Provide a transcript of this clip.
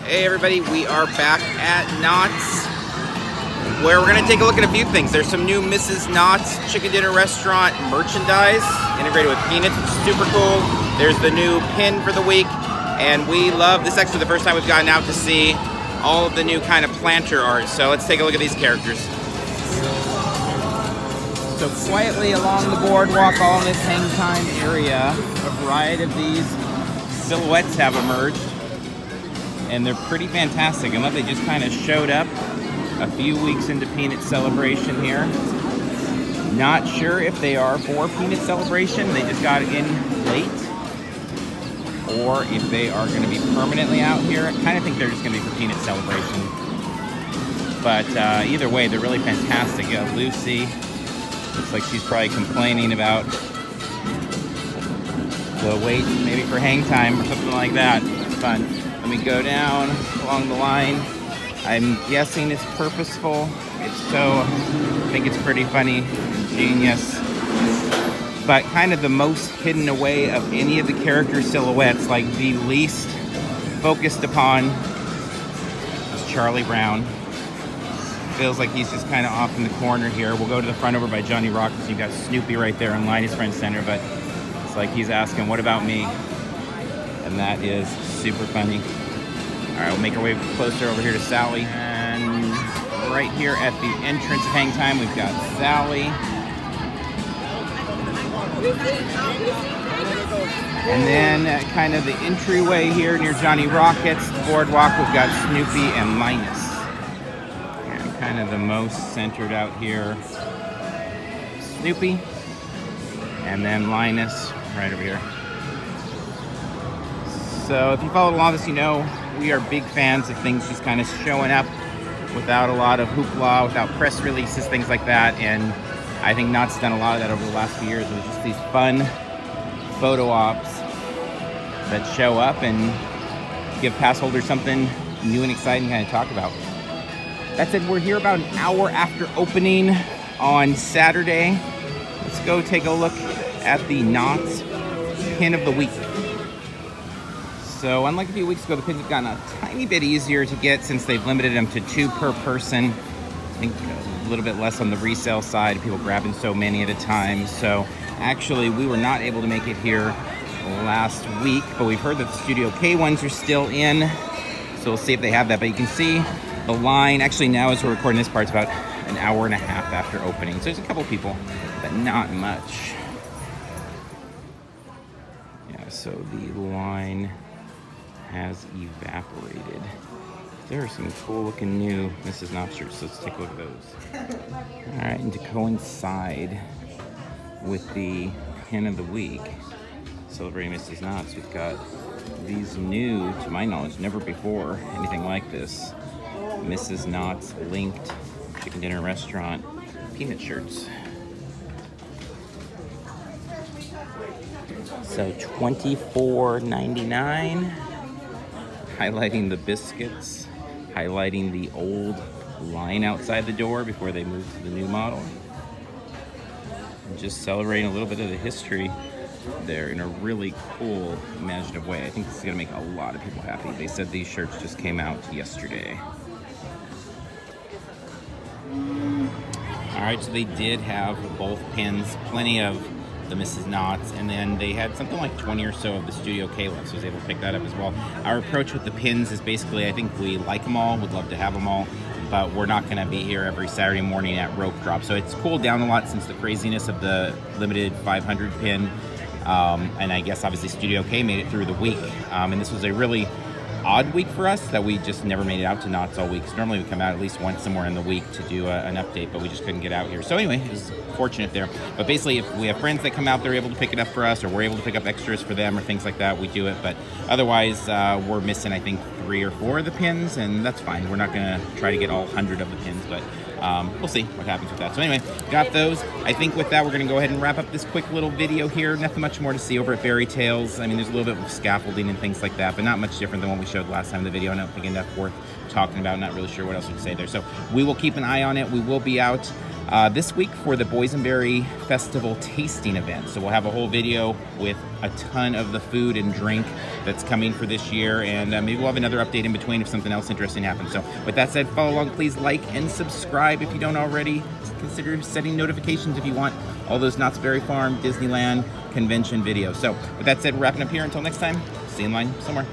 Hey everybody, we are back at Knott's, where we're going to take a look at a few things. There's some new Mrs. Knott's chicken dinner restaurant merchandise integrated with peanuts, which is super cool. There's the new pin for the week, and we love this. Is actually the first time we've gotten out to see all of the new kind of planter art. So let's take a look at these characters. So quietly along the boardwalk, all in this hang time area, a variety of these silhouettes have emerged. And they're pretty fantastic. I love they just kind of showed up a few weeks into Peanut Celebration here. Not sure if they are for Peanut Celebration, they just got in late, or if they are going to be permanently out here. I kind of think they're just going to be for Peanut Celebration. But either way, they're really fantastic. Lucy, looks like she's probably complaining about the wait, maybe for hang time or something like that. It's fun. Let me go down along the line. I'm guessing it's purposeful. If so, I think it's pretty funny and genius. But kind of the most hidden away of any of the character silhouettes, like the least focused upon, is Charlie Brown. Feels like he's just kind of off in the corner here. We'll go to the front over by Johnny Rockets. You've got Snoopy right there in Linus Friend Center, but it's like he's asking, what about me? And that is super funny. All right, we'll make our way closer over here to Sally. And right here at the entrance of Hang Time, we've got Sally. And then at kind of the entryway here near Johnny Rockets, the boardwalk, we've got Snoopy and Linus. And kind of the most centered out here, Snoopy. And then Linus right over here. So if you followed along this, you know we are big fans of things just kind of showing up without a lot of hoopla, without press releases, things like that. And I think Knott's done a lot of that over the last few years with just these fun photo ops that show up and give pass holders something new and exciting to kind of talk about. That said, we're here about an hour after opening on Saturday. Let's go take a look at the Knott's Pin of the Week. So unlike a few weeks ago, the pins have gotten a tiny bit easier to get since they've limited them to 2 per person. I think a little bit less on the resale side, people grabbing so many at a time. So actually, we were not able to make it here last week, but we've heard that the Studio K ones are still in. So we'll see if they have that. But you can see the line, actually now as we're recording this part, it's about an hour and a half after opening. So there's a couple people, but not much. Yeah, so the line has evaporated. There are some cool looking new Mrs. Knott shirts, so let's take a look at those. All right, and to coincide with the Pin of the Week, celebrating Mrs. Knott's, we've got these new, to my knowledge, never before anything like this, Mrs. Knott's linked chicken dinner restaurant peanut shirts. So $24.99. Highlighting the biscuits, highlighting the old line outside the door before they moved to the new model. And just celebrating a little bit of the history there in a really cool, imaginative way. I think this is gonna make a lot of people happy. They said these shirts just came out yesterday. All right, so they did have both pins, plenty of the Mrs. Knott's, and then they had something like 20 or so of the Studio K left, so I was able to pick that up as well. Our approach with the pins is basically, I think we like them all, would love to have them all, but we're not going to be here every Saturday morning at rope drop. So it's cooled down a lot since the craziness of the limited 500 pin, and I guess obviously Studio K made it through the week, and this was a really odd week for us that we just never made it out to Knott's all week. So normally we come out at least once somewhere in the week to do an update, but we just couldn't get out here. So anyway, it was fortunate there. But basically, if we have friends that come out, they're able to pick it up for us, or we're able to pick up extras for them or things like that, we do it. But otherwise, we're missing, I think, 3 or 4 of the pins, and that's fine. We're not going to try to get all 100 of the pins, but we'll see what happens with that. So anyway, got those. I think with that, we're going to go ahead and wrap up this quick little video here. Nothing much more to see over at Fairy Tales. I mean, there's a little bit of scaffolding and things like that, but not much different than what we showed last time in the video. I don't think enough worth talking about. Not really sure what else we can say there. So we will keep an eye on it. We will be out this week for the Boysenberry Festival tasting event. So we'll have a whole video with a ton of the food and drink that's coming for this year, and maybe we'll have another update in between if something else interesting happens. So with that said, follow along, please like and subscribe if you don't already. Consider setting notifications if you want all those Knott's Berry Farm, Disneyland, convention videos. So with that said, we're wrapping up here. Until next time, see you in line somewhere.